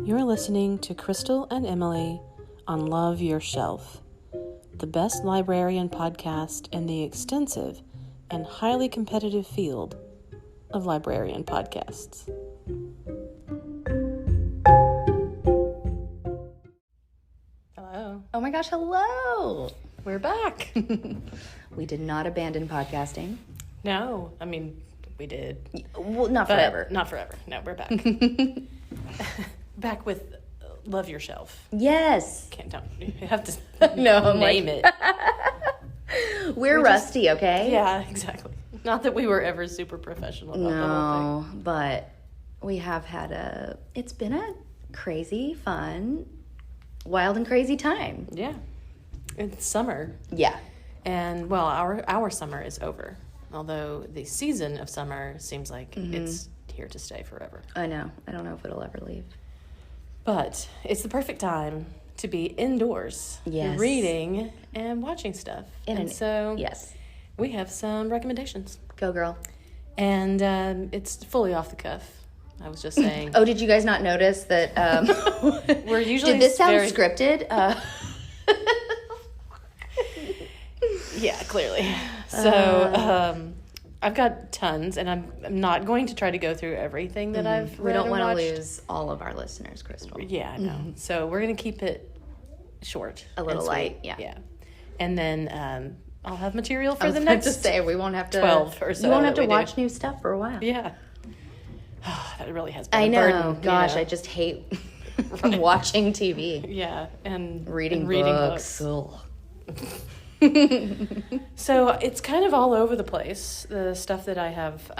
You're listening to Crystal and Emily on Love Your Shelf, the best librarian podcast in the extensive and highly competitive field of librarian podcasts. Hello. Oh my gosh, hello! We're back. We did not abandon podcasting. No, I mean, we did. Well, not forever. Not forever. No, we're back. Back with Love Your Shelf. Yes. You have to name it. We're rusty, okay? Yeah, exactly. Not that we were ever super professional about the whole thing. But we have had it's been a crazy, fun, wild and crazy time. Yeah. It's summer. Yeah. And, well, our summer is over. Although the season of summer seems like it's here to stay forever. I know. I don't know if it'll ever leave. But it's the perfect time to be indoors, reading and watching stuff. So yes, we have some recommendations. Go, girl. And it's fully off the cuff. I was just saying. Oh, did you guys not notice that? We're usually did this sound scripted? Yeah, clearly. So I've got tons, and I'm not going to try to go through everything that I've read. We don't want to lose all of our listeners, Crystal. Yeah, I know. So we're going to keep it short. A little light, yeah. Yeah. And then I'll have material for I the was next about to say, we won't have to 12 or so. You won't have to watch new stuff for a while. Yeah. That really has been I a know. burden. Gosh, you know? I just hate watching TV. Yeah, and reading books. So it's kind of all over the place, the stuff that I have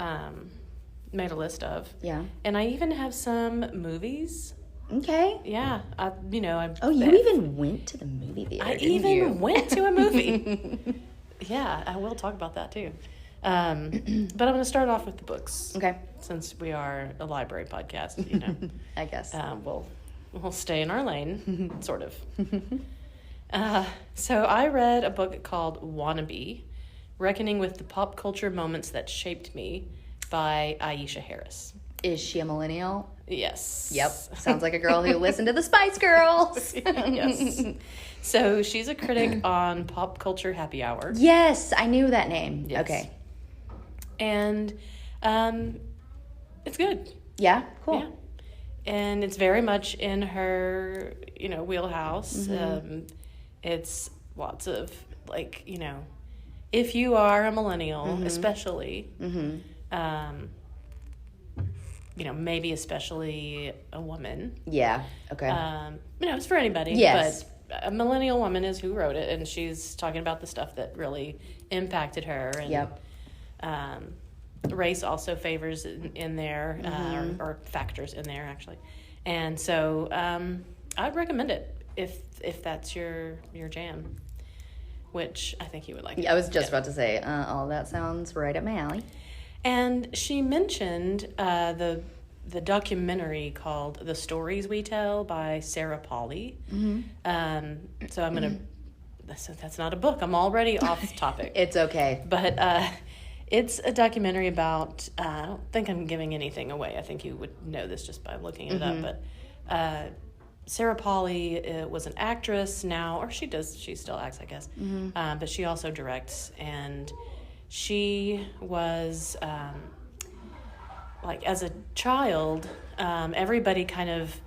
made a list of. Yeah. And I even have some movies. Okay. Yeah. You even went to the movie theater, I even went to a movie. Yeah, I will talk about that too. But I'm going to start off with the books. Okay. Since we are a library podcast, you know. I guess. We'll stay in our lane, sort of. So I read a book called Wannabe, Reckoning with the Pop Culture Moments That Shaped Me by Aisha Harris. Is she a millennial? Yes. Yep. Sounds like a girl who listened to the Spice Girls. Yes. So she's a critic on Pop Culture Happy Hour. Yes, I knew that name. Yes. Okay. And it's good. Yeah? Cool. Yeah. And it's very much in her, wheelhouse. It's lots of, if you are a millennial, especially, maybe especially a woman. Yeah, okay. It's for anybody. Yes. But a millennial woman is who wrote it, and she's talking about the stuff that really impacted her. And, yep. Race also favors in there, or factors in there, actually. And so I'd recommend it if that's your jam, which I think you would like. Yeah, I was just about to say, all that sounds right up my alley. And she mentioned the documentary called The Stories We Tell by Sarah Polley. So I'm going to... That's not a book. I'm already off topic. It's okay. But it's a documentary about... I don't think I'm giving anything away. I think you would know this just by looking it up. But Sarah Polley was an actress now, or she still acts, I guess. But she also directs, and she was, as a child, everybody kind of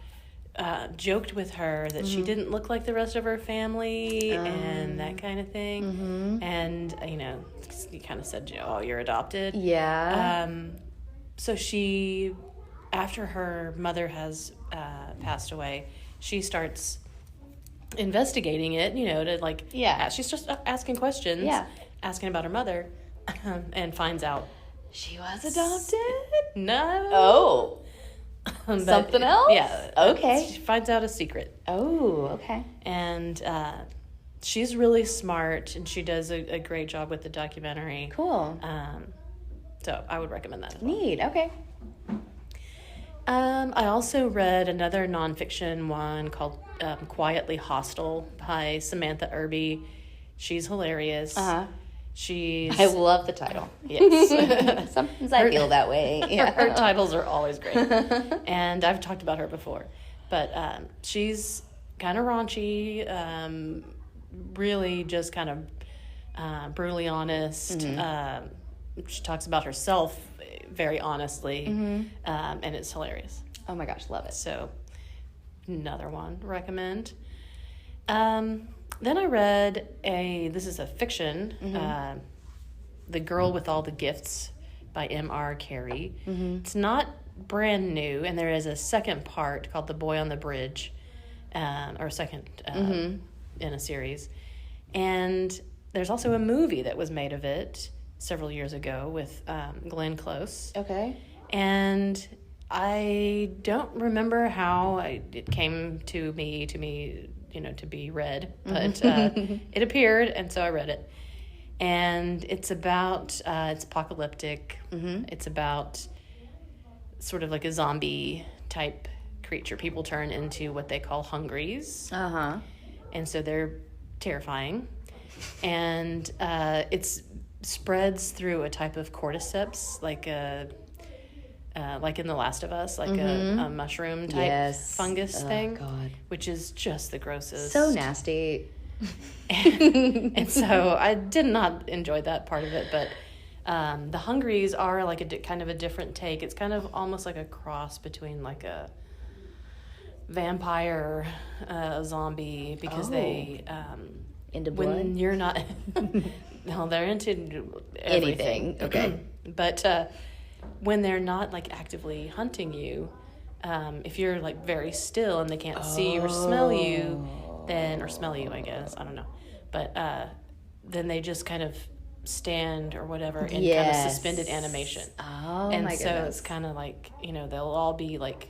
joked with her that she didn't look like the rest of her family and that kind of thing. And, you kind of said, oh, you're adopted. Yeah. So she, after her mother has passed away, she starts investigating it, to she's just asking questions, asking about her mother, and finds out she was adopted? No. Oh. Something else? Yeah. Okay. She finds out a secret. Oh, okay. And she's really smart, and she does a great job with the documentary. Cool. So I would recommend that as well. Neat. Okay. I also read another nonfiction one called Quietly Hostile by Samantha Irby. She's hilarious. She's... I love the title. Yes. Sometimes I feel that way. Yeah. Her titles are always great. And I've talked about her before. But she's kind of raunchy, really just kind of brutally honest. She talks about herself very honestly, and it's hilarious. Oh my gosh, love it. So, another one, recommend. Then I read this is a fiction, The Girl with All the Gifts by M.R. Carey. It's not brand new, and there is a second part called The Boy on the Bridge, or second in a series. And there's also a movie that was made of it several years ago with Glenn Close. Okay. And I don't remember how it came to me, to be read, but it appeared, and so I read it. And it's about, it's apocalyptic. It's about sort of like a zombie type creature. People turn into what they call hungries. And so they're terrifying. And it's spreads through a type of cordyceps, like in The Last of Us, like a mushroom type fungus thing, God. Which is just the grossest. So nasty. and so I did not enjoy that part of it, but the hungries are like kind of a different take. It's kind of almost like a cross between like a vampire, zombie, because they into blood. When you're not, no, they're into everything. Anything. Okay, but when they're not like actively hunting you, if you're like very still and they can't see you or smell you, or smell you, I guess, I don't know, but then they just kind of stand or whatever in kind of suspended animation. And my goodness. It's kind of like, they'll all be like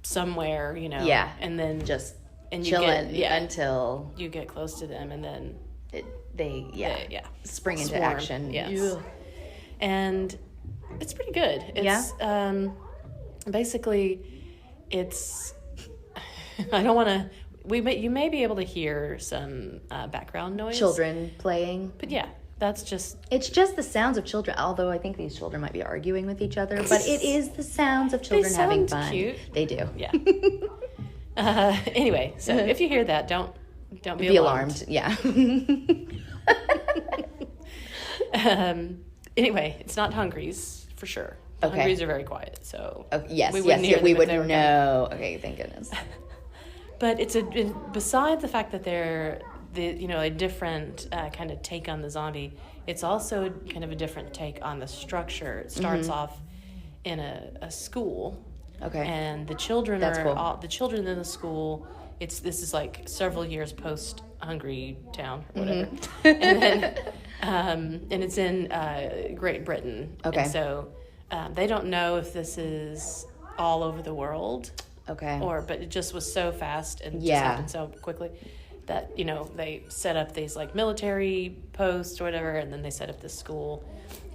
somewhere, and then just chilling until you get close to them, and then they spring into action. Yes. And it's pretty good. It's basically it's I don't want to. You may be able to hear some background noise, children playing, but that's just... It's just the sounds of children, although I think these children might be arguing with each other, but it is the sounds of children having fun. Cute. They do. Yeah. Anyway, so if you hear that, don't be alarmed. Yeah. Anyway, it's not hungries, for sure. The hungries are very quiet, so... We wouldn't know. Okay, thank goodness. But besides the fact that they're a different kind of take on the zombie, it's also kind of a different take on the structure. It starts off in a school, and the children the children in the school. This is like several years post Hungry Town or whatever, and then and it's in Great Britain. And so they don't know if this is all over the world. But it just was so fast and just happened so quickly that, they set up these like military posts or whatever, and then they set up this school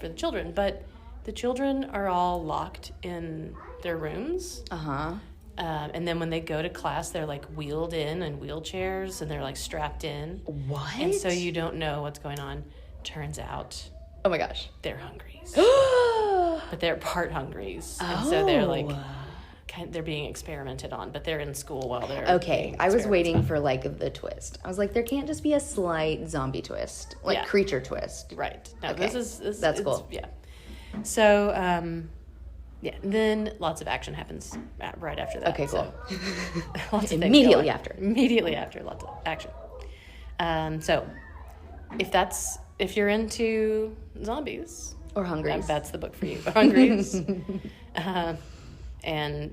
for the children. But the children are all locked in their rooms. And then when they go to class, they're like wheeled in wheelchairs, and they're like strapped in. What? And so you don't know what's going on. Turns out, oh my gosh, they're hungries. But they're part hungries. And so they're like... they're being experimented on, but they're in school while they're I was waiting for like the twist. I was like, there can't just be a slight zombie twist, like creature twist, right? No, that's cool. Yeah. So then lots of action happens right after that. Okay, cool. So, lots of immediately after lots of action. So if you're into zombies or hungries, that's the book for you. Hungries.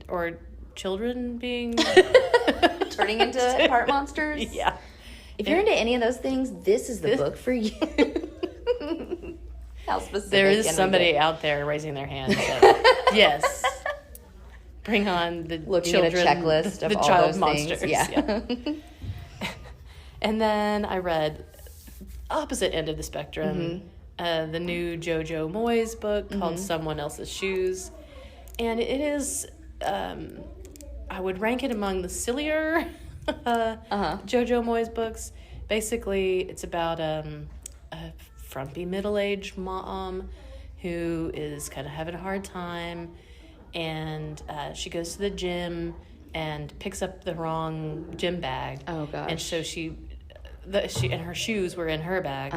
Or children being turning into part monsters. Yeah. If you're into any of those things, this is the book for you. How specific. There is somebody out there raising their hand. So, yes. Bring on the looking children, at a checklist of the all child those monsters. Things. Yeah. And then I read opposite end of the spectrum, the new JoJo Moyes book called Someone Else's Shoes. And it is, I would rank it among the sillier JoJo Moyes books. Basically, it's about a frumpy middle-aged mom who is kind of having a hard time, and she goes to the gym, and picks up the wrong gym bag. Oh, gosh. And so she and her shoes were in her bag.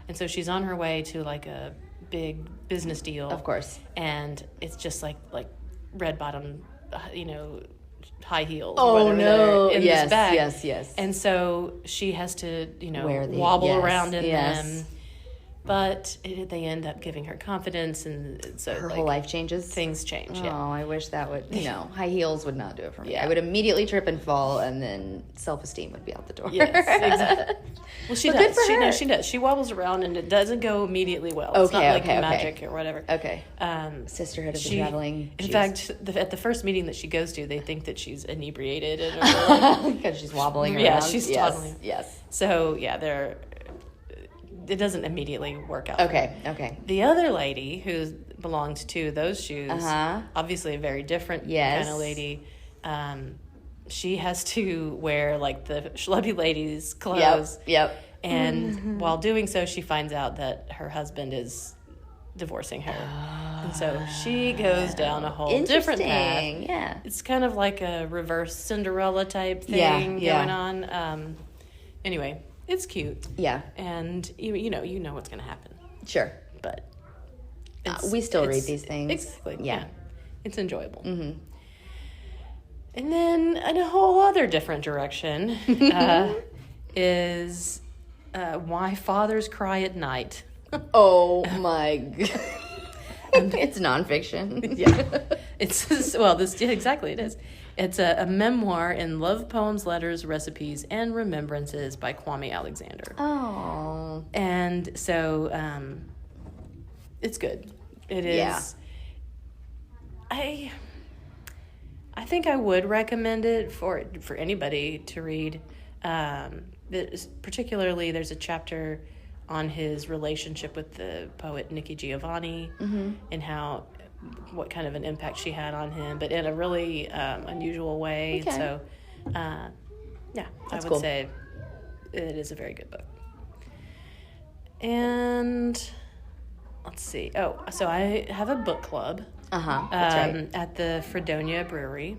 And so she's on her way to like a big business deal. Of course. And it's just like red bottom, high heels. Oh, or whatever no. in Yes, this bag. yes. And so she has to, Wear wobble around in yes. them. But they end up giving her confidence, and so Her whole life changes. Things change. Oh, Yeah. I wish that would. High heels would not do it for me. Yeah. I would immediately trip and fall, and then self-esteem would be out the door. Yes, exactly. Well, she But does. good for her. She does. She wobbles around, and it doesn't go immediately well. It's not like magic or whatever. Okay. Sisterhood of the Traveling. In fact, at the first meeting that she goes to, they think that she's inebriated Because she's wobbling around. Yeah, she's toddling. Yes. So yeah, it doesn't immediately work out. Okay. The other lady who belonged to those shoes, obviously a very different kind of lady. She has to wear like the schlubby lady's clothes. Yep. And while doing so, she finds out that her husband is divorcing her. And so she goes down a whole different path. Yeah. It's kind of like a reverse Cinderella type thing going on. Anyway, it's cute. Yeah. And you know what's going to happen. Sure. But we still read these things. Exactly. Yeah. It's enjoyable. Mm-hmm. And then in a whole other different direction is Why Fathers Cry at Night. Oh my god. It's nonfiction. Yeah. Exactly it is. It's a memoir in love poems, letters, recipes, and remembrances by Kwame Alexander. Oh. And so it's good. It is. Yeah. I think I would recommend it for anybody to read. Particularly, there's a chapter on his relationship with the poet Nikki Giovanni and what kind of an impact she had on him, but in a really unusual way. Okay. So, I would cool. say it is a very good book. And let's see. Oh, so I have a book club. That's right. At the Fredonia Brewery.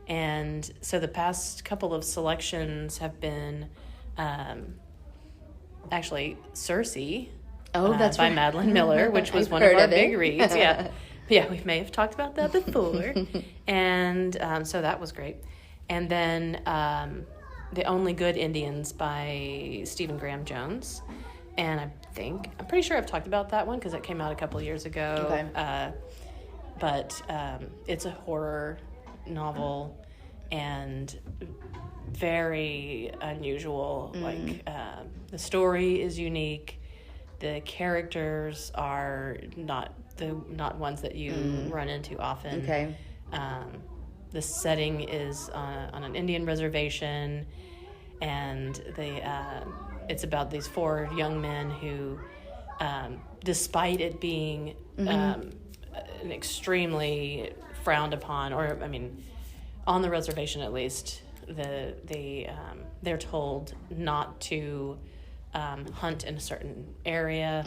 And so the past couple of selections have been actually Circe That's by right. Madeline Miller, which was I've one of heard our of it. big reads. Yeah, we may have talked about that before. And so that was great. And then The Only Good Indians by Stephen Graham Jones. And I'm pretty sure I've talked about that one because it came out a couple of years ago. Okay. But it's a horror novel and very unusual. Like the story is unique. The characters are not ones that you run into often. Okay. The setting is on an Indian reservation, and it's about these 4 young men who, despite it being an extremely frowned upon, or I mean, on the reservation at least, they're told not to hunt in a certain area,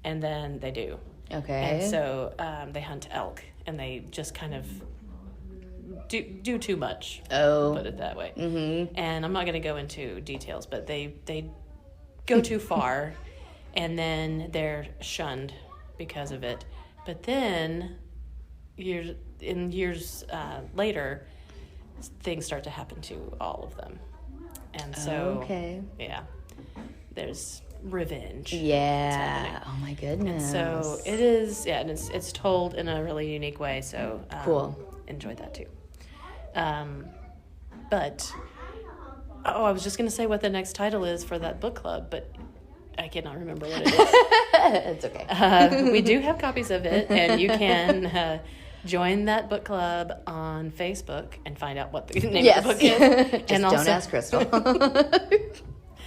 and then they do. Okay. And so they hunt elk, and they just kind of do too much. Oh. Put it that way. And I'm not going to go into details, but they go too far, and then they're shunned because of it. But then years later, things start to happen to all of them, and so there's revenge. Yeah. Oh my goodness. So it is, and it's told in a really unique way. So cool. Enjoyed that too. But I was just going to say what the next title is for that book club, but I cannot remember what it is. It's okay. We do have copies of it, and you can join that book club on Facebook and find out what the name of the book is. Just and don't ask Crystal.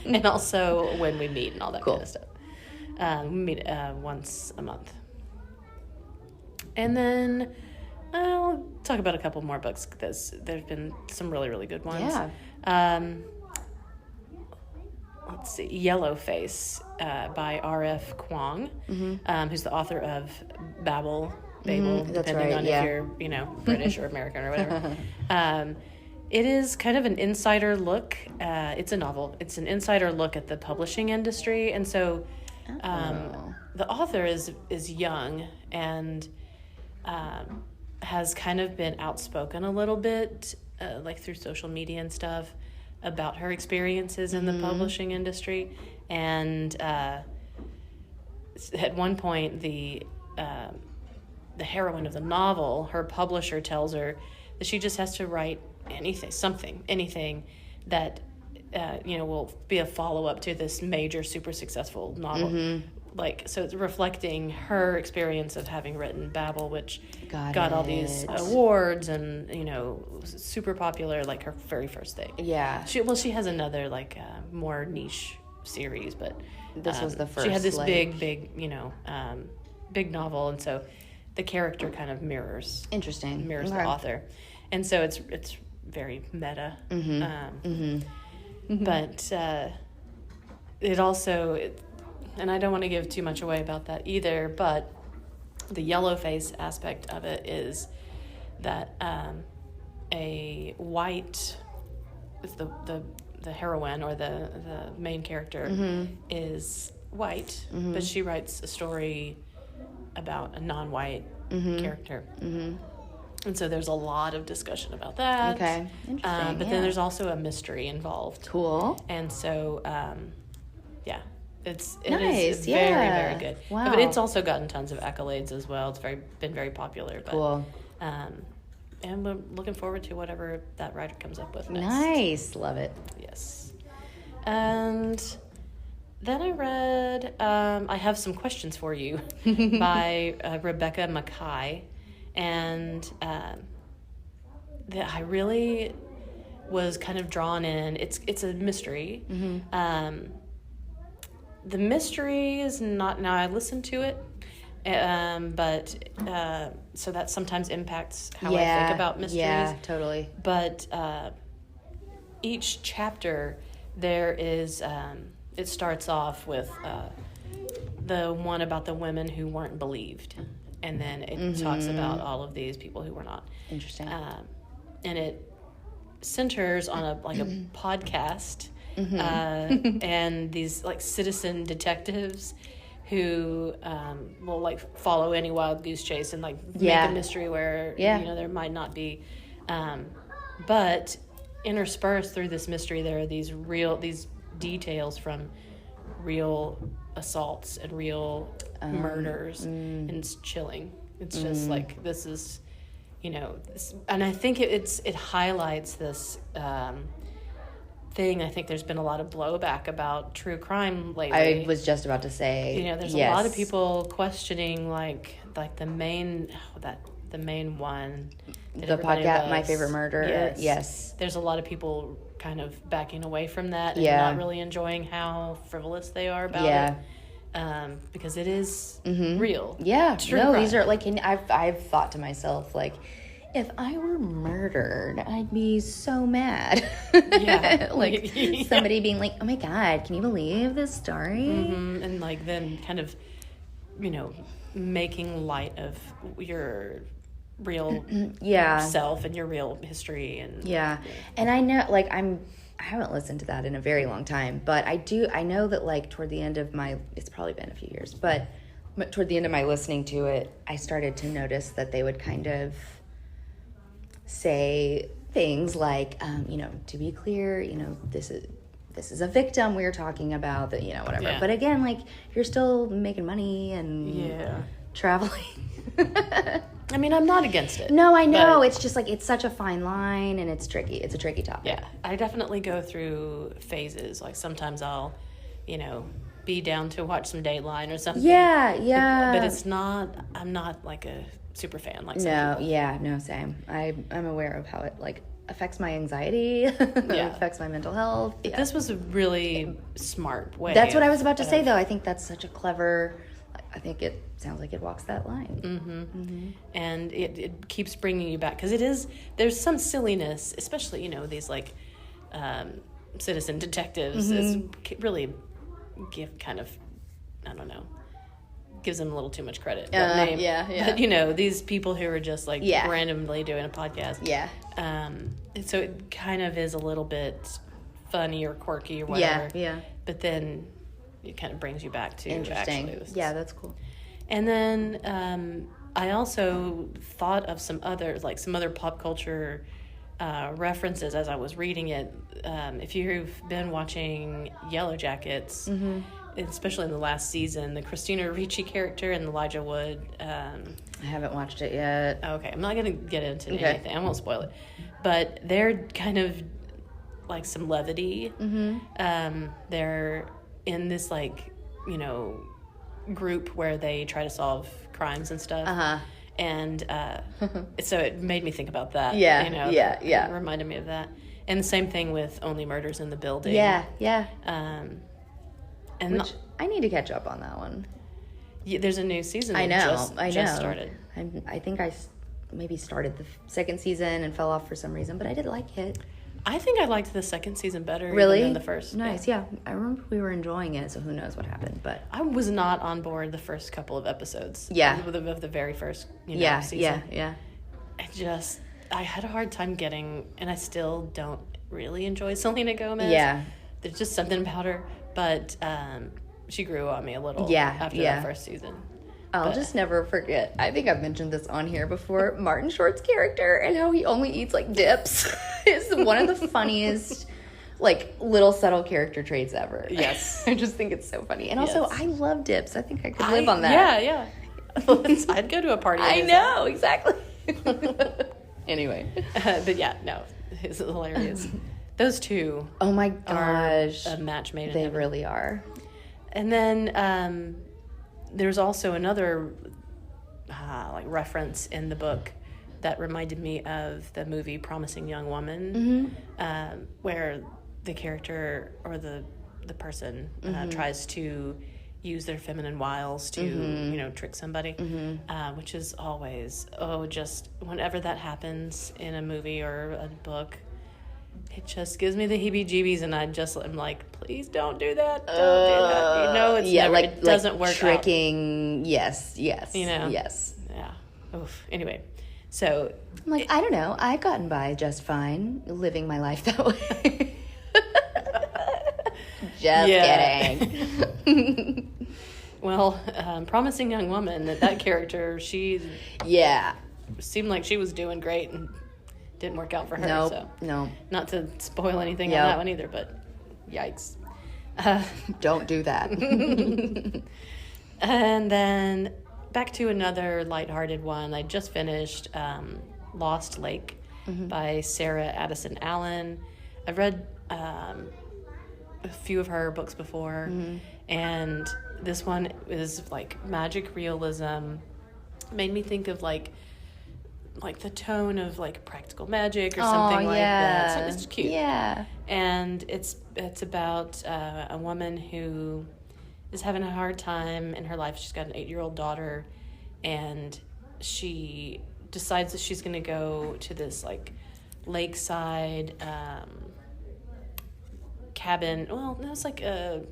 And also when we meet and all that Cool. kind of stuff. We meet once a month. And then I'll talk about a couple more books because there's been some really, really good ones. Yeah. Let's see, Yellowface by R.F. Kuang, who's the author of Babel, that's depending right, on if you're, British or American or whatever. It is kind of an insider look. It's a novel. It's an insider look at the publishing industry. And so the author is young and has kind of been outspoken a little bit, like through social media and stuff, about her experiences in the publishing industry. And at one point, the heroine of the novel, her publisher tells her that she just has to write anything that will be a follow-up to this major, super successful novel. So it's reflecting her experience of having written Babel, which got all these awards and, super popular, like her very first thing. Yeah. She has another, more niche series, but this was the first. She had this big, big novel, and so the character kind of mirrors the author. And so it's very meta. But it also... And I don't want to give too much away about that either, but the yellow face aspect of it is that a white, the heroine or the main character is white, but she writes a story about a non-white character. And so there's a lot of discussion about that. Okay, interesting. But then there's also a mystery involved. Cool. And so, It nice, is very, very good. Wow. But it's also gotten tons of accolades as well. It's been very popular. But, cool. And we're looking forward to whatever that writer comes up with next. Nice. Love it. Yes. And then I read, I Have Some Questions for You by Rebecca Mackay. And that I really was kind of drawn in. It's a mystery. The mystery is not... Now, I listened to it, but so that sometimes impacts how I think about mysteries. Yeah, totally. But each chapter, there is... it starts off with the one about the women who weren't believed. And then it talks about all of these people who were not. Interesting. And it centers on a podcast... and these citizen detectives who will follow any wild goose chase and make a mystery where there might not be, but interspersed through this mystery there are these details from real assaults and real murders, and it's chilling. It's just this is, and I think it highlights this. Thing. I think there's been a lot of blowback about true crime lately. I was just about to say, there's a lot of people questioning the main one. The podcast, My Favorite Murder. Yes. There's a lot of people kind of backing away from that and not really enjoying how frivolous they are about it. Because it is real. Yeah. True crime. These are I've thought to myself, if I were murdered, I'd be so mad. Yeah. Somebody being like, oh my God, can you believe this story? And then kind of, making light of your real self and your real history. And I know, I haven't listened to that in a very long time, but I know that toward the end of it's probably been a few years, but toward the end of my listening to it, I started to notice that they would kind of say things like, to be clear, this is a victim we're talking about, that, whatever. Yeah. But again, you're still making money and traveling. I mean, I'm not against it. No, I know. It's just it's such a fine line, and it's tricky. It's a tricky topic. Yeah, I definitely go through phases. Sometimes I'll, be down to watch some Dateline or something. Yeah. But it's not, I'm not a super fan No, same. I'm aware of how it affects my anxiety. It affects my mental health. But this was a really smart way. That's what I was about to say, though. I think that's such a clever... I think it sounds like it walks that line. And it keeps bringing you back, because there's some silliness, especially these citizen detectives. It's really gives them a little too much credit. That name. Yeah. But, you know, these people who are just, like, Yeah. randomly doing a podcast. Yeah. So it kind of is a little bit funny or quirky or whatever. Yeah. But then it kind of brings you back to Interesting. actually. Yeah, that's cool. And then I also thought of some other pop culture references as I was reading it. If you've been watching Yellow Jackets, especially in the last season, the Christina Ricci character and Elijah Wood. I haven't watched it yet. Okay, I'm not going to get into anything. I won't spoil it. But they're kind of like some levity. They're in this, like, you know, group where they try to solve crimes and stuff. And so it made me think about that. Yeah, you know, yeah. It reminded me of that. And the same thing with Only Murders in the Building. Yeah. And Which I need to catch up on that one. there's a new season that I know. just started. I think I maybe started the second season and fell off for some reason, but I did like it. I think I liked the second season better Really? even than the first. Nice, yeah. I remember we were enjoying it, so who knows what happened, but... I was not on board the first couple of episodes. Yeah. Of the very first, season. Yeah. I had a hard time getting, and I still don't really enjoy Selena Gomez. Yeah. There's just something about her, but she grew on me a little after that first season. I'll just never forget. I think I've mentioned this on here before. Martin Short's character and how he only eats like dips is one of the funniest, like, little subtle character traits ever. Yes. I just think it's so funny. And also, I love dips. I think I could live on that. Yeah. I'd go to a party. I know, exactly. Anyway. But yeah, no, it's hilarious. Those two. Oh my gosh. Are a match made in They heaven. really are. And then there's also another reference in the book that reminded me of the movie Promising Young Woman, where the character or the person tries to use their feminine wiles to trick somebody, which is always just whenever that happens in a movie or a book, it just gives me the heebie-jeebies, and I'm like, please don't do that. Don't do that. You know, it doesn't work. Tricking. Out. Yes. You know. Yes. Yeah. Oof. Anyway, so I'm like, I don't know. I've gotten by just fine living my life that way. Just kidding. Well, Promising Young Woman, that character, she seemed like she was doing great and didn't work out for her. No. Not to spoil anything on that one either, but yikes. Don't do that. And then back to another lighthearted one. I just finished Lost Lake by Sarah Addison Allen. I've read a few of her books before, and this one is like magic realism. Made me think of like the tone of like Practical Magic or something like that. So it's cute. Yeah. And it's about a woman who is having a hard time in her life. She's got an 8-year-old daughter, and she decides that she's going to go to this like lakeside cabin. Well, no, it's like a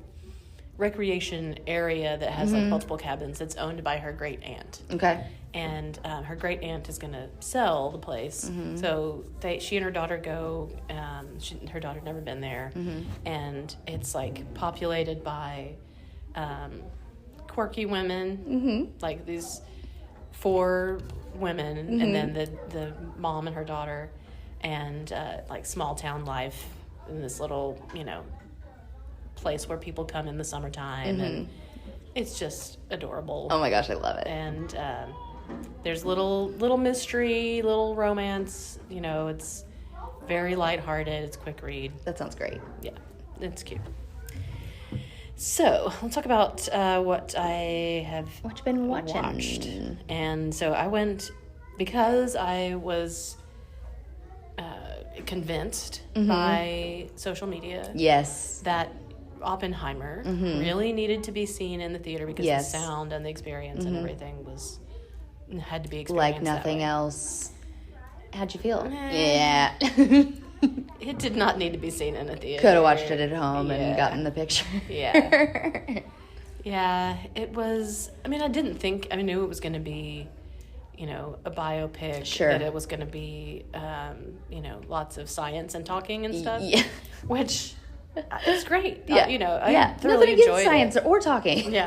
recreation area that has like multiple cabins. It's owned by her great aunt. Okay. And her great aunt is going to sell the place. So she and her daughter go. Her daughter never been there, and it's like populated by quirky women, like these 4 women, and then the mom and her daughter, and like small town life in this little place where people come in the summertime, and it's just adorable. Oh my gosh, I love it. And there's little mystery, little romance. It's very lighthearted. It's a quick read. That sounds great. Yeah, it's cute. So let's talk about what I have been watched. watching. And so I went because I was convinced by social media. Yes. That Oppenheimer really needed to be seen in the theater because the sound and the experience and everything had to be experienced like nothing else. How'd you feel? Yeah. It did not need to be seen in a theater. Could have watched it at home and gotten the picture. Yeah. Yeah, it was. I mean, I knew it was going to be, a biopic. Sure. That it was going to be, lots of science and talking and stuff. Yeah. Which is great. Yeah. I thoroughly Nothing against enjoyed science it. or talking. Yeah.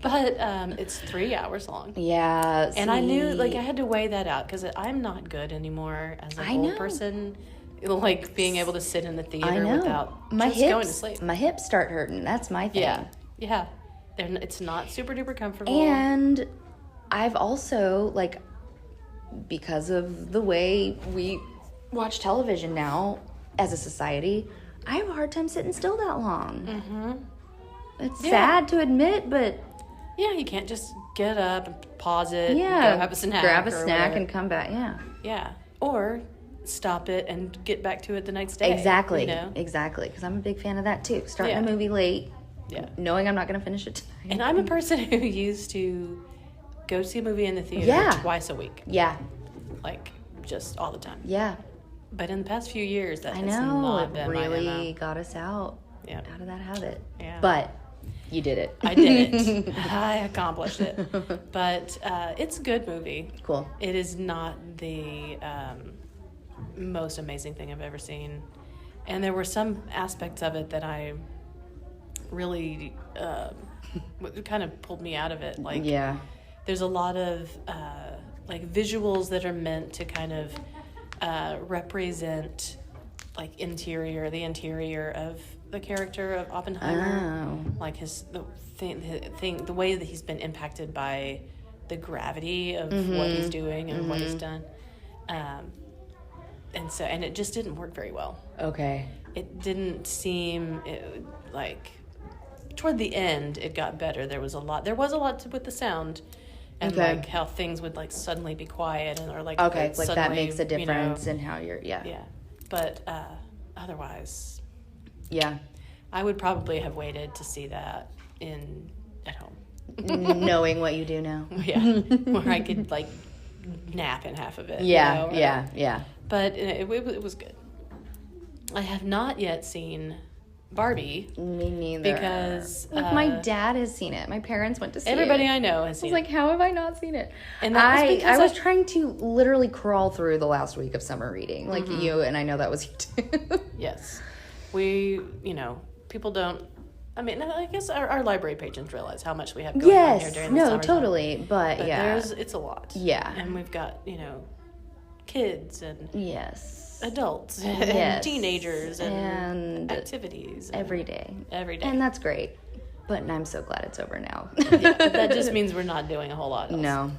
But it's 3 hours long. Yeah. And I knew, I had to weigh that out because I'm not good anymore as an old person. Being able to sit in the theater without going to sleep. My hips start hurting. That's my thing. Yeah. It's not super duper comfortable. And I've also, because of the way we watch television now as a society, I have a hard time sitting still that long. Mm-hmm. It's sad to admit, but... Yeah, you can't just get up and pause it, go have a snack. Grab a snack whatever. and come back, Yeah. Or stop it and get back to it the next day. Exactly. Exactly. Because I'm a big fan of that too. Starting a movie late, knowing I'm not going to finish it tonight. And I'm a person who used to go see a movie in the theater twice a week. Yeah. Just all the time. Yeah. But in the past few years, that has not been my MO. It really got us out of that habit. Yeah. But you did it. I did it. I accomplished it. But it's a good movie. Cool. It is not the most amazing thing I've ever seen. And there were some aspects of it that I really kind of pulled me out of it. There's a lot of visuals that are meant to kind of represent the interior of the character of Oppenheimer. The way that he's been impacted by the gravity of what he's doing and what he's done. And it just didn't work very well. Okay. It didn't seem toward the end it got better. There was a lot with the sound and how things would suddenly be quiet and suddenly, that makes a difference in how you're but otherwise yeah, I would probably have waited to see that at home. Knowing what you do now. Where I could nap in half of it. Yeah. But it was good. I have not yet seen Barbie. Me neither. Because my dad has seen it. My parents went to see everybody it. I know has seen it. I was how have I not seen it? And that was because I was trying to literally crawl through the last week of summer reading, you, and I know that was you too. Yes. We, people don't. I mean, I guess our library patrons realize how much we have going on here during the summer. Yes, no, totally, but it's a lot. Yeah. And we've got, kids and yes, adults and teenagers and activities every day, and that's great. But I'm so glad it's over now. But that just means we're not doing a whole lot else. No.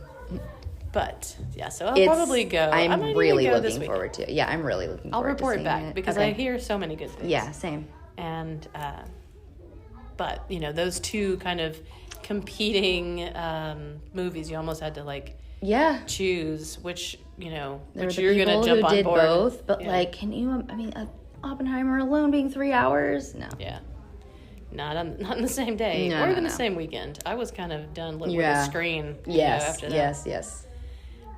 But so I'll probably go. I'm really looking forward to it. Yeah, I'm really looking forward to it. I'll report back because I hear so many good things. Yeah, same. And but those two kind of competing movies, you almost had to choose which which you're gonna jump on board. Both, but can you? I mean, Oppenheimer alone being 3 hours? No. Yeah. Not in the same day or even the same weekend. I was kind of done with the screen. After that. Yes.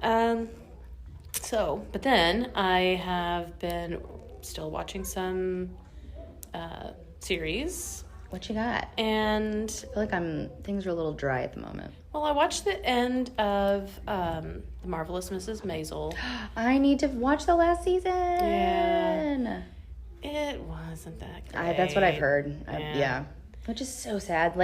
But then I have been still watching some series. What you got? And I feel like things are a little dry at the moment. Well, I watched the end of The Marvelous Mrs. Maisel. I need to watch the last season. Yeah. It wasn't that great. That's what I've heard. Which is so sad.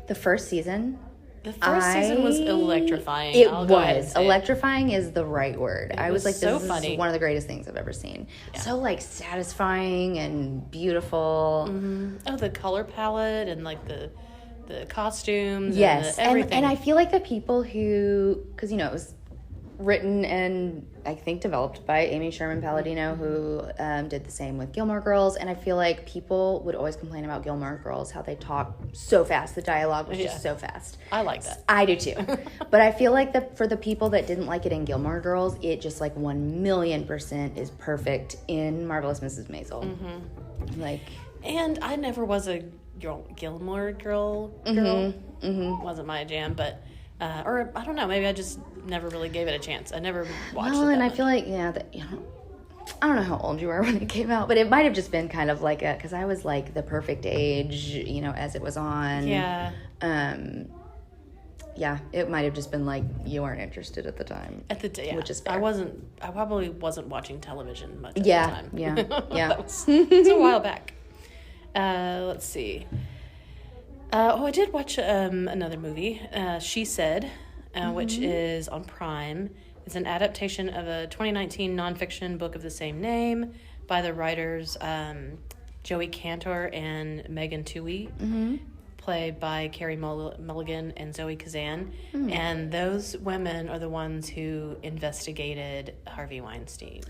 The first season. The first season was electrifying. It was. Electrifying is the right word. I was like, so this funny. is one of the greatest things I've ever seen. Yeah. So satisfying and beautiful. Mm-hmm. Oh, the color palette and the costumes. Yes. And everything. And I feel like the people who, because it was written and I think developed by Amy Sherman Palladino, who did the same with Gilmore Girls. And I feel like people would always complain about Gilmore Girls, how they talk so fast. The dialogue was just so fast. I like that. I do too. But I feel like for the people that didn't like it in Gilmore Girls, it just 1,000,000% is perfect in Marvelous Mrs. Maisel. Mm-hmm. And I never was a Gilmore Girl. Mm-hmm. Wasn't my jam, but or I don't know, maybe I just never really gave it a chance. I never watched it. And I much. feel like I don't know how old you were when it came out, but it might have just been kind of like because I was like the perfect age, you know, as it was on. Yeah. Yeah, it might have just been like you weren't interested at the time. Yeah. Which is fair. I probably wasn't watching television much at the Yeah, time. yeah. It's a while back. Let's see. I did watch another movie, She Said, which is on Prime. It's an adaptation of a 2019 nonfiction book of the same name by the writers Joey Cantor and Megan Twohey, played by Carey Mulligan and Zoe Kazan. And those women are the ones who investigated Harvey Weinstein.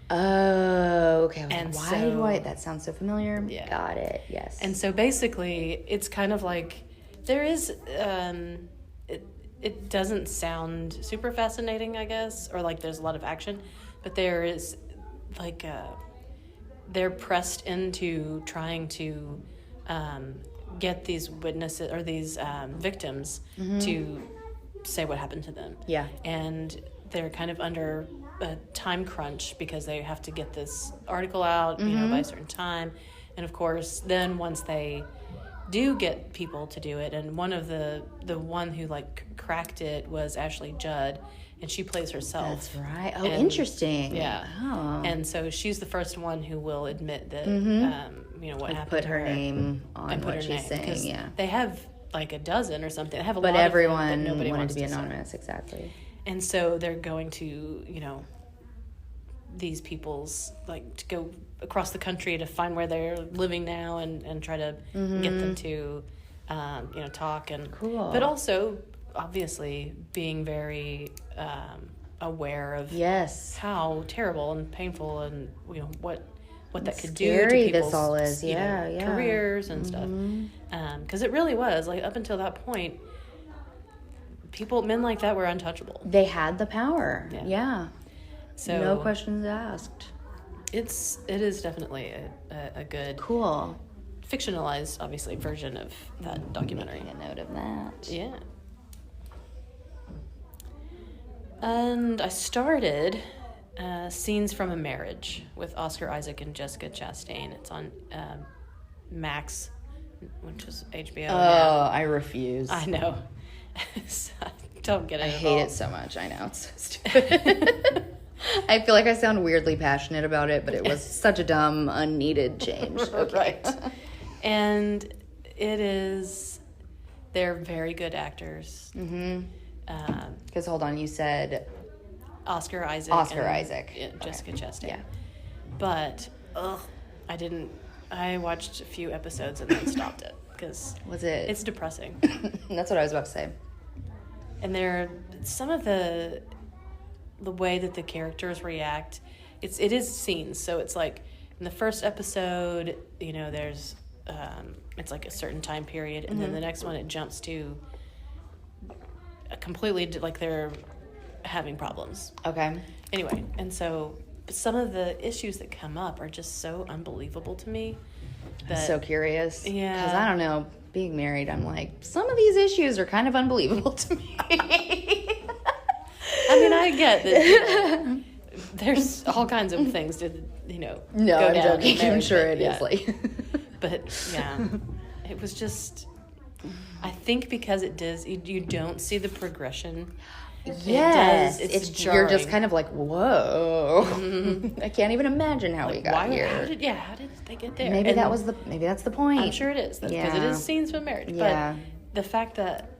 Oh, okay. And why do I... That sounds so familiar. Yeah. Got it, yes. And so basically, it's kind of like, there is... It doesn't sound super fascinating, I guess, or like there's a lot of action, but there is like they're pressed into trying to get these witnesses or these victims to say what happened to them. Yeah. And they're kind of under a time crunch because they have to get this article out, you know, by a certain time. And of course, then once they do get people to do it, and one of the one who like cracked it was Ashley Judd, and she plays herself. That's right. Oh, and, interesting. Yeah. Oh. And so she's the first one who will admit that you know what happened put to her name on and put what her she's name, saying. Yeah. they have like a dozen or something. They have a But lot everyone of them, but nobody wanted wants to be say. anonymous. Exactly. And so they're going to, you know, these people's, like, to go across the country to find where they're living now and try to get them to, you know, talk. And Cool. But also, obviously, being very aware of how terrible and painful and, you know, what that could do to people's this all is. you know, careers and stuff. Because it really was, like, up until that point, men like that were untouchable. They had the power. Yeah. So no questions asked. It is definitely a good fictionalized, obviously, version of that documentary. Making a note of that. Yeah. And I started Scenes from a Marriage with Oscar Isaac and Jessica Chastain. It's on Max, which is HBO. Oh, now. I refuse. I know. Don't get it. I hate it so much. I know. It's so stupid. I feel like I sound weirdly passionate about it, but it was such a dumb, unneeded change. Okay. Right. And they're very good actors. Because hold on, you said Oscar Isaac. Jessica Chastain. Yeah. But, I watched a few episodes and then stopped it because it's depressing. That's what I was about to say. And some of the way that the characters react, it is scenes. So it's like in the first episode, you know, there's it's like a certain time period, and then the next one it jumps to a completely like they're having problems. Okay. Anyway, and so some of the issues that come up are just so unbelievable to me. I'm so curious. Yeah. Because I don't know, being married, I'm like, some of these issues are kind of unbelievable to me. I mean, I get that, you know, there's all kinds of things to, you know, no, go I'm down joking. in marriage, I'm sure it yeah. is like. But yeah, it was just, I think because it does, you don't see the progression. Yes, It's you're just jarring. kind of like, whoa. I can't even imagine how we got here. How did they get there? Maybe And that's the point. I'm sure it is because it is scenes from marriage. Yeah. But the fact that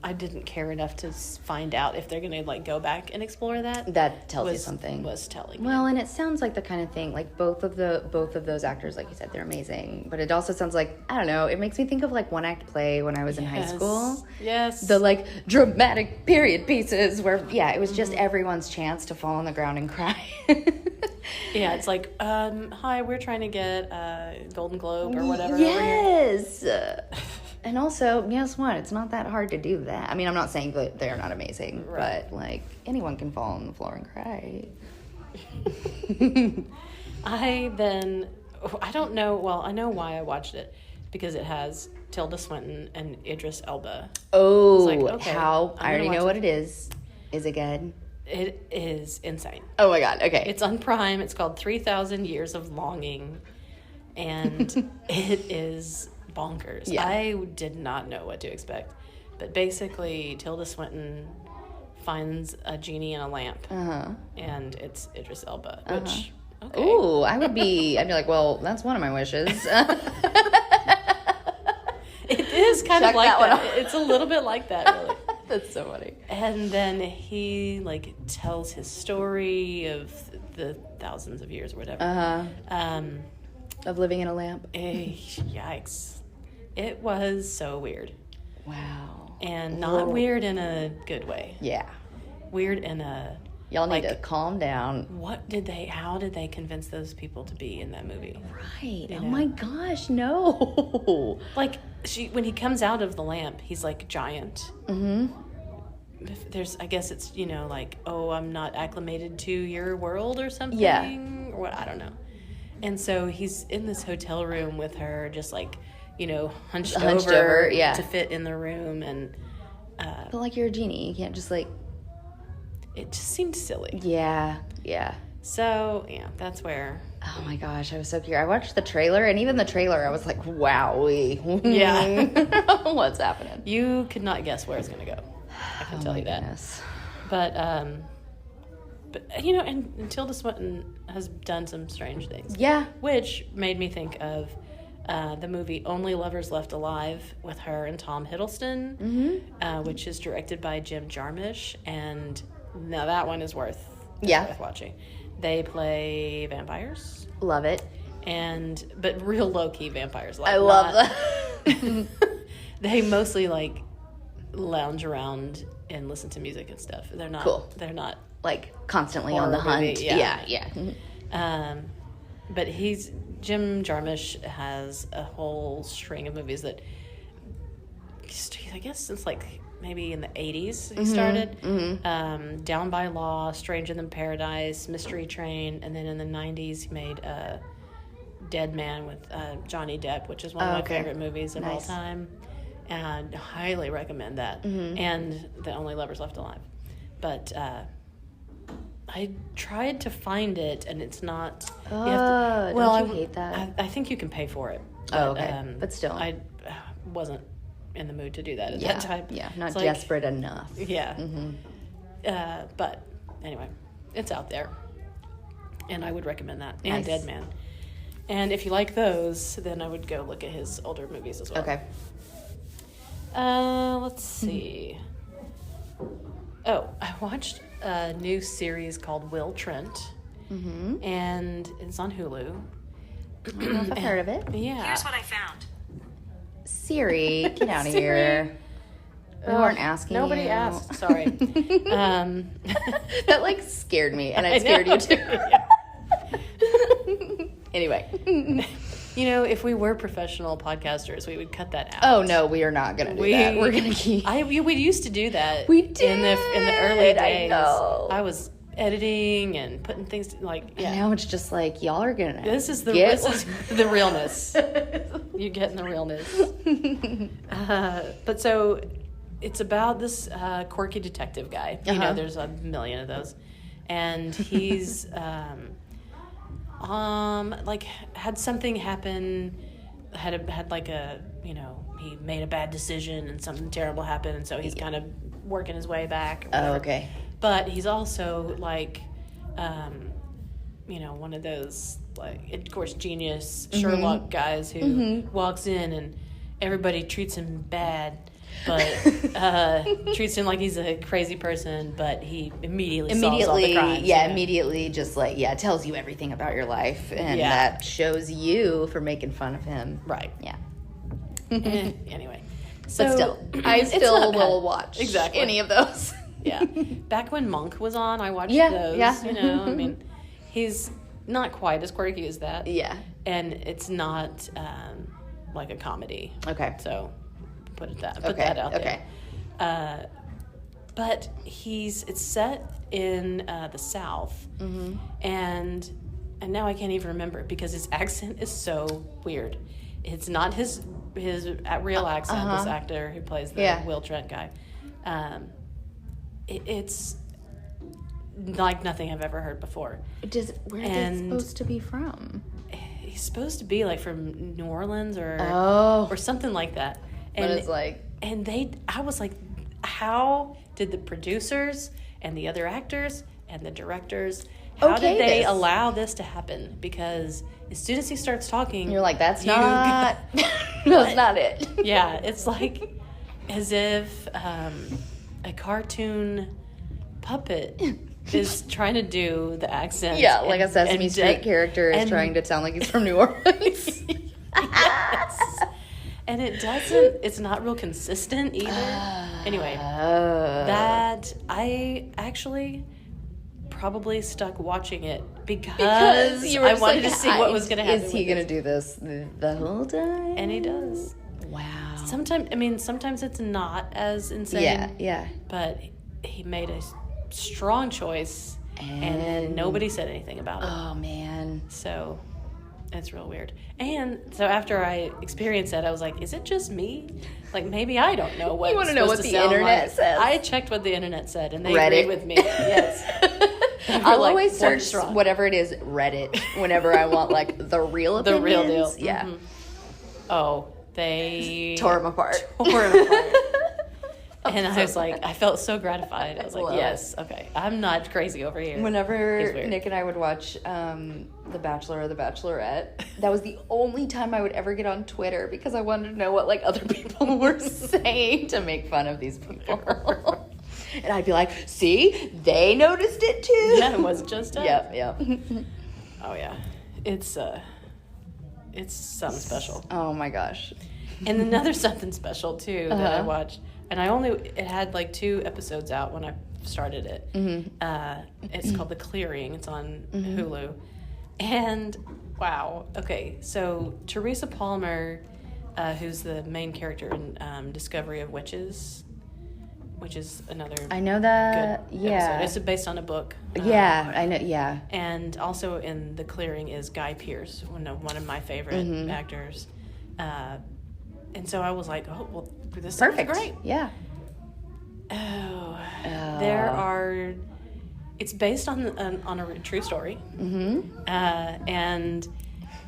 I didn't care enough to find out if they're going to like go back and explore that tells you something. Was telling. Well, and it sounds like the kind of thing like both of those actors, like you said, they're amazing. But it also sounds like, I don't know, it makes me think of like one act play when I was in high school. Yes. The like dramatic period pieces where it was just everyone's chance to fall on the ground and cry. Yeah, it's like, hi, we're trying to get a Golden Globe or whatever. Yes. And also, guess what? It's not that hard to do that. I mean, I'm not saying that they're not amazing, but like anyone can fall on the floor and cry. I don't know. Well, I know why I watched it because it has Tilda Swinton and Idris Elba. Oh, like, okay, I already know what it is. Is it good? It is insane. Oh my God. Okay. It's on Prime. It's called 3,000 Years of Longing. And it is bonkers. Yeah. I did not know what to expect. But basically, Tilda Swinton finds a genie in a lamp. And it's Idris Elba, which, okay. Ooh, I'd be like, well, that's one of my wishes. It is kind Check of like that that. one off. It's a little bit like that, really. That's so funny. And then he, like, tells his story of the thousands of years or whatever. Of living in a lamp. Yikes. It was so weird. Wow. And not weird in a good way. Yeah. Weird in a... Y'all need to calm down. How did they convince those people to be in that movie? Right. You Oh know? my gosh, no. Like, when he comes out of the lamp, he's like giant. I guess it's, like, oh, I'm not acclimated to your world or something. Yeah. Or what, I don't know. And so he's in this hotel room with her, just like, hunched over yeah. to fit in the room. And But like, you're a genie. You can't just like... it just seemed silly. Yeah. So, yeah, that's where... Oh my gosh, I was so curious. I watched the trailer, and even the trailer, I was like, wowee. Yeah. What's happening? You could not guess where it's going to go. I can tell you that. Goodness. But and Tilda Swinton has done some strange things. Yeah. Which made me think of the movie Only Lovers Left Alive with her and Tom Hiddleston, which is directed by Jim Jarmusch. And now that one is worth watching. They play vampires. Love it. But real low-key vampires. Like, I love that. They mostly, like, lounge around and listen to music and stuff. They're not... Cool. They're not... Like, constantly on the hunt. Movie, yeah. But Jim Jarmusch has a whole string of movies that, I guess since like maybe in the 80s he started. Down by Law, Stranger Than Paradise, Mystery Train, and then in the 90s he made Dead Man with Johnny Depp, which is one of my favorite movies of all time. And I highly recommend that. And The Only Lovers Left Alive. But I tried to find it, and it's not... don't you hate that? I think you can pay for it. But, but still. I wasn't in the mood to do that at that time. Yeah, not it's desperate enough. Yeah. But anyway, it's out there. And I would recommend that. And Nice. Dead Man. And if you like those, then I would go look at his older movies as well. Okay. Let's see. Oh, I watched a new series called Will Trent. And it's on Hulu. I don't know if I've heard of it. Yeah. Here's what I found. Siri, get out of Siri. here. We weren't asking Nobody you. asked. Sorry. That like scared me, and it scared you too. Anyway. If we were professional podcasters, we would cut that out. Oh no, we are not gonna do that. We're gonna keep. We used to do that. We did. in the early days. I know. I was editing and putting things And now it's just like y'all are gonna. This is the realness. You're getting the realness. But so it's about this quirky detective guy. There's a million of those, and he's had something happen. Had like a he made a bad decision and something terrible happened, and so he's kind of working his way back. Oh, okay. But he's also like, one of those like, of course, genius Sherlock guys who walks in and everybody treats him bad, but treats him like he's a crazy person. But he immediately solves all the crimes. Immediately just like tells you everything about your life, and that shows you for making fun of him. Right. Yeah. Anyway, But still, I still will watch any of those. Yeah. Back when Monk was on, I watched those. Yeah. I mean, he's not quite as quirky as that. Yeah. And it's not like a comedy. Okay. So put that out there. Okay. But it's set in the South, and now I can't even remember it because his accent is so weird. It's not his real accent. This actor who plays the Will Trent guy. It's like nothing I've ever heard before. Where is it supposed to be from? He's supposed to be like from New Orleans or something like that. And but it's like, and I was like, how did the producers and the other actors and the directors, how did they allow this to happen? Because as soon as he starts talking, you're like, that's not it. Yeah, it's like as if a cartoon puppet is trying to do the accent. Yeah, like a Sesame Street character is trying to sound like he's from New Orleans. Yes. And it's not real consistent either. Anyway, that I actually probably stuck watching it because I wanted to see what was going to happen. Is he going to do this the whole time? And he does. Wow. Sometimes it's not as insane. Yeah. But he made a strong choice, and nobody said anything about it. Oh, man. So it's real weird. And so after I experienced that, I was like, is it just me? Like, maybe I don't know what. You want to know what the internet says? I checked what the internet said, and they agreed with me. Yes. I'll always search whatever it is Reddit whenever I want like the real opinions. The real deal. Yeah. Mm-hmm. Oh, they tore him apart. And I was like, I felt so gratified. I was like, yes, okay. I'm not crazy over here. Whenever Nick and I would watch The Bachelor or The Bachelorette, that was the only time I would ever get on Twitter because I wanted to know what like other people were saying to make fun of these people. And I'd be like, see, they noticed it too. Yeah, it was just us. Yep. Oh yeah. It's something special. Oh my gosh. And another something special too that I watched. And it had like 2 episodes out when I started it. Mm-hmm. It's called The Clearing. It's on Hulu. And wow. Okay. So Teresa Palmer, who's the main character in Discovery of Witches, which is another I know that. good Yeah. episode. It's based on a book. Yeah, I know. Yeah. And also in The Clearing is Guy Pearce, one of my favorite actors. And so I was like, oh, well, this sounds great. Yeah. It's based on a true story. Mm-hmm. And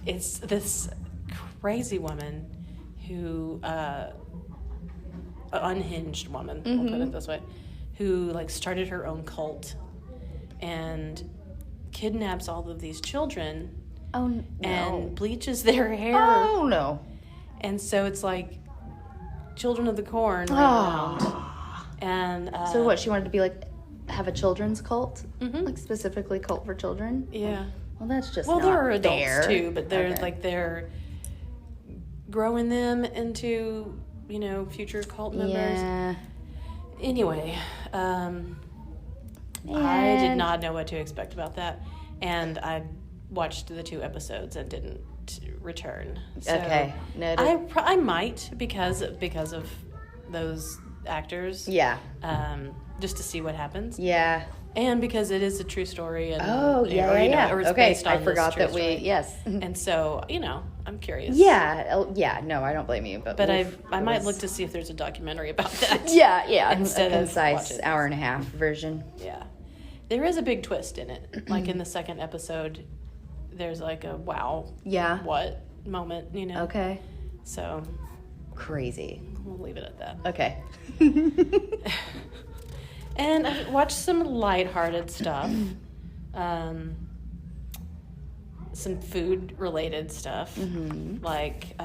it's this crazy woman who, unhinged woman, we'll put it this way, who like started her own cult and kidnaps all of these children. Oh, no. And bleaches their hair. Oh, no. And so it's like Children of the Corn around. And so what, she wanted to be like have a children's cult? Mm-hmm. Like specifically cult for children? Yeah. Well, that's just well, not there are adults fair. too, but they're growing them into, future cult members. Yeah. Anyway, I did not know what to expect about that, and I watched the 2 episodes and didn't return. So okay. Noted. I might because of those actors. Yeah. Just to see what happens. Yeah. And because it is a true story. And, or it's based on I forgot that story. yes. And so, I'm curious. Yeah. No, I don't blame you. But I might look to see if there's a documentary about that. Yeah. Instead a concise hour and a half version. Yeah. There is a big twist in it. Like in the second episode, there's like a wow. Yeah. What moment, Okay. So. Crazy. We'll leave it at that. Okay. And I watched some lighthearted stuff. Some food-related stuff. Mm-hmm. Like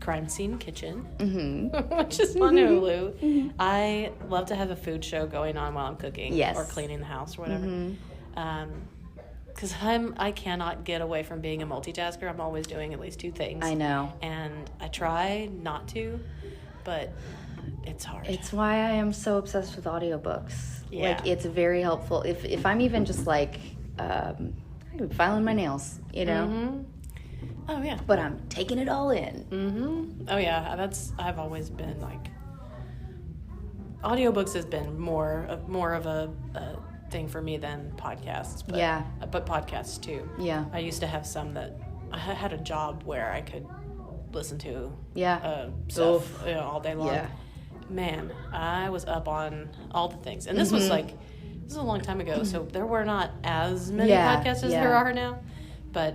Crime Scene Kitchen, which is on Hulu. Mm-hmm. I love to have a food show going on while I'm cooking or cleaning the house or whatever. Because I cannot get away from being a multitasker. I'm always doing at least 2 things. I know. And I try not to, but it's hard. It's why I am so obsessed with audiobooks. Yeah. Like, it's very helpful. If I'm even just like, I'm filing my nails, Mm-hmm. Oh, yeah. But I'm taking it all in. Mm-hmm. Oh, yeah. I've always been like, audiobooks has been more of a thing for me than podcasts. But, yeah. But podcasts too. Yeah. I used to have some that I had a job where I could listen to stuff all day long. Yeah. Man, I was up on all the things. And this was like this is a long time ago, so there were not as many Yeah, podcasts as yeah. there are now. But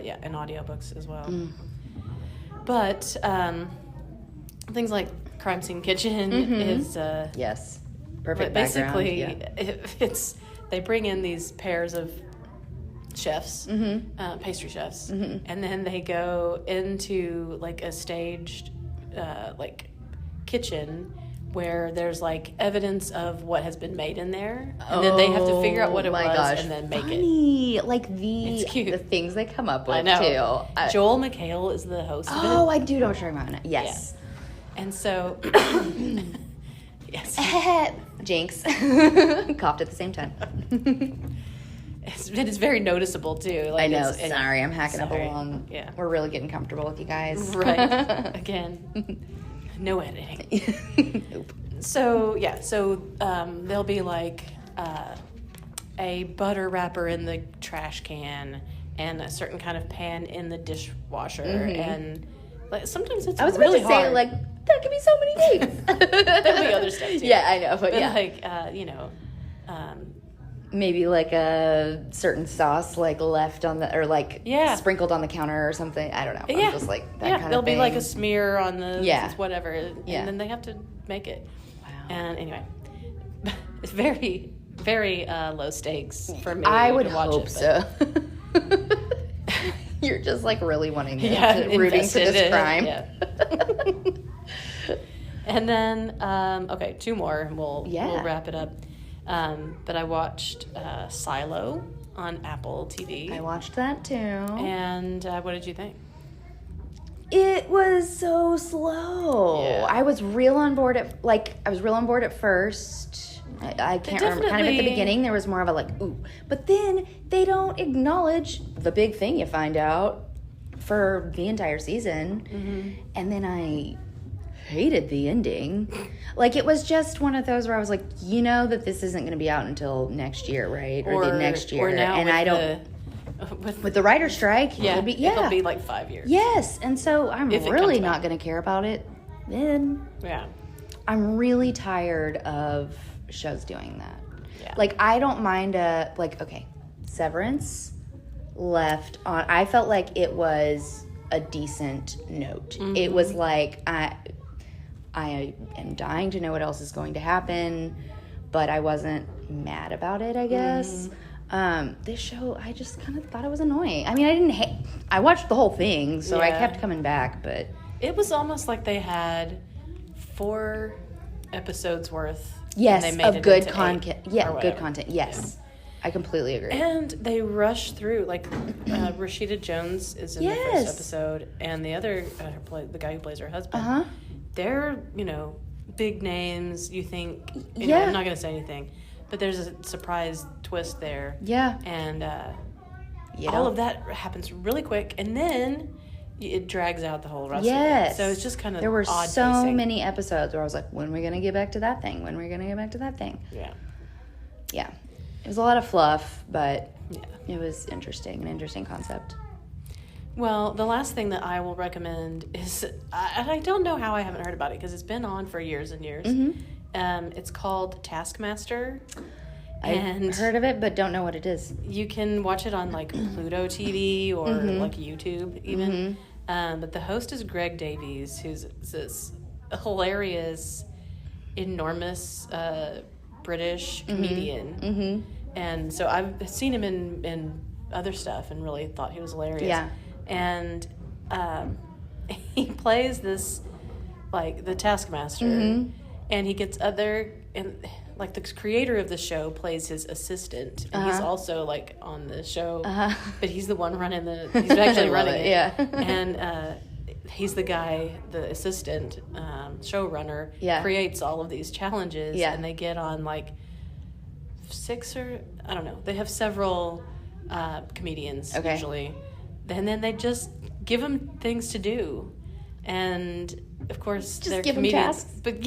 yeah, and audiobooks as well. But things like Crime Scene Kitchen is Yes. but Perfect basically background. it's they bring in these pairs of chefs, pastry chefs, and then they go into like a staged like kitchen where there's like evidence of what has been made in there, and then they have to figure out what it was and then make it. Funny. Like It's cute. the things they come up with I know. too. Joel McHale is the host of it. Oh, I do know what you're talking about. Yes. And so, yes, Jinx. Coughed at the same time. it's very noticeable too. Like I know. it's- Sorry, I'm hacking sorry. up along. Yeah. We're really getting comfortable with you guys. Right. Again, no editing. Nope. So there'll be like a butter wrapper in the trash can and a certain kind of pan in the dishwasher, and like sometimes it's I was really about to say, hard. like, that could be so many things. There'll be other stuff too. Yeah, I know, but But yeah. like Maybe like a certain sauce, like left on the, or like Yeah. sprinkled on the counter or something. I don't know. yeah, I'm just like that kind there'll of be thing. like a smear on the whatever, and Yeah. then they have to make it. Wow. And anyway, it's very, very low stakes for me. I would to watch hope it, but- so. You're just like really wanting to, Yeah, rooting for invested this in it, crime. yeah. And then, okay, two more, and we'll wrap it up. But I watched Silo on Apple TV. I watched that too. And what did you think? It was so slow. Yeah. I was real on board at first. I can't remember. Kind of at the beginning, there was more of a like, ooh. But then they don't acknowledge the big thing you find out for the entire season. And then I hated the ending. Like, it was just one of those where I was like, you know that this isn't going to be out until next year, right? Or the next year. Or now and with I don't... With the writer's strike, it'll it'll be like 5 years. Yes, and so I'm If it really comes not going to care about it then. Yeah. I'm really tired of shows doing that. Yeah. Like, I don't mind Severance left on, I felt like it was a decent note. It was like, I am dying to know what else is going to happen, but I wasn't mad about it, I guess. This show, I just kind of thought it was annoying. I mean, I watched the whole thing, so I kept coming back, but... It was almost like they had 4 episodes worth. Yes, and they made of it good into content. 8 Yeah, or good whatever. content. Yes. Yeah. I completely agree. And they rushed through. Like, Rashida Jones is in the first episode, and the other, the guy who plays her husband, they're, big names. You think, I'm not going to say anything, but there's a surprise twist there. Yeah. And all of that happens really quick, and then it drags out the whole rest of it. So it's just kind of there were odd so pacing. many episodes where I was like, when are we going to get back to that thing? When are we going to get back to that thing? Yeah. Yeah. It was a lot of fluff, but it was interesting, an interesting concept. Well, the last thing that I will recommend is, and I don't know how I haven't heard about it because it's been on for years and years. It's called Taskmaster. I've heard of it, but don't know what it is. You can watch it on like Pluto TV or like YouTube even. But the host is Greg Davies, who's this hilarious, enormous British comedian. And so I've seen him in other stuff and really thought he was hilarious. Yeah. And he plays this, like, the Taskmaster, and he gets like, the creator of the show plays his assistant, and he's also, like, on the show, but he's the one he's actually running it. Yeah. And he's the guy, the assistant showrunner, creates all of these challenges, and they get on, like, 6 or, I don't know, they have several comedians, usually, and then they just give them things to do, and, of course, Just they're give them comedians. tasks. But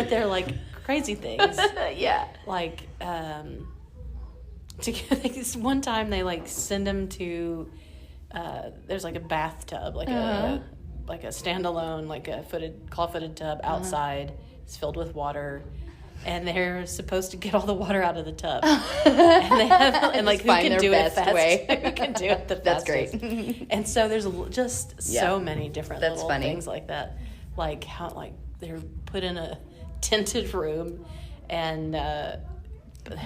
they're, like, crazy things. Like, this one time they, like, send them to, there's, like, a bathtub, like a standalone, like a claw-footed tub outside. It's filled with water. and they're supposed to get all the water out of the tub. and like, who can do it fast? Who can do it the fastest? That's great. And so there's just so many different That's little funny. things like that. Like how, like, they're put in a tinted room and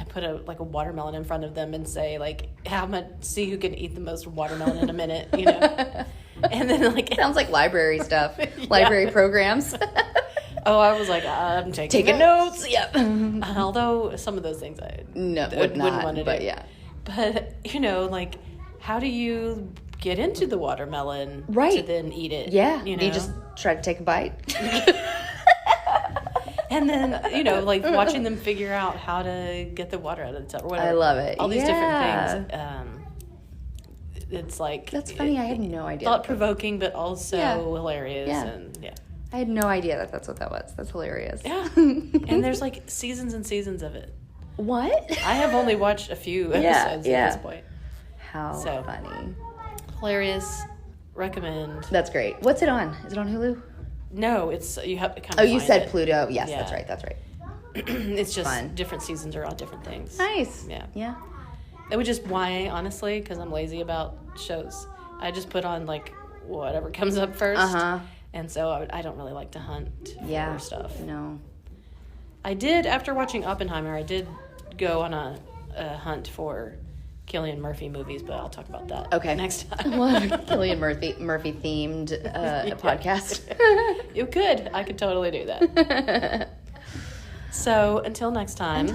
put a watermelon in front of them and say, like, see who can eat the most watermelon in a minute, you know? And then, like, Sounds like library stuff, library programs. Oh, I was like, I'm taking notes. Yep. Although some of those things I wouldn't want to do. Yeah. But, you know, like, how do you get into the watermelon Right. to then eat it? Yeah. You know? You just try to take a bite. And then, you know, like, watching them figure out how to get the water out of the tub or whatever. I love it. All these different things. It's like... That's funny. I had no idea. Thought-provoking, but also hilarious. Yeah. And, I had no idea that that's what that was. That's hilarious. Yeah. And there's, like, seasons and seasons of it. What? I have only watched a few episodes at this point. How funny. Hilarious. Recommend. That's great. What's it on? Is it on Hulu? No, it's you have to kind of. Oh, you find said it. Pluto. Yes, Yeah. that's right. It's just Fun. different seasons are on different things. Nice. Yeah. It was just why, honestly, because I'm lazy about shows. I just put on, like, whatever comes up first. And so I don't really like to hunt for stuff. No. I did, after watching Oppenheimer, I did go on a hunt for Cillian Murphy movies, but I'll talk about that next time. Cillian Murphy themed podcast. You could. I could totally do that. So until next time.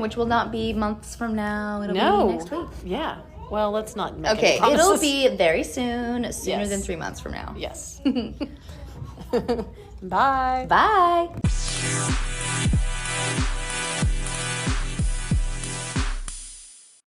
Which will not be months from now. It'll be next week. Yeah. Well, let's not make any Okay, promises. it'll be very sooner Yes. than 3 months from now. Yes. Bye. Bye.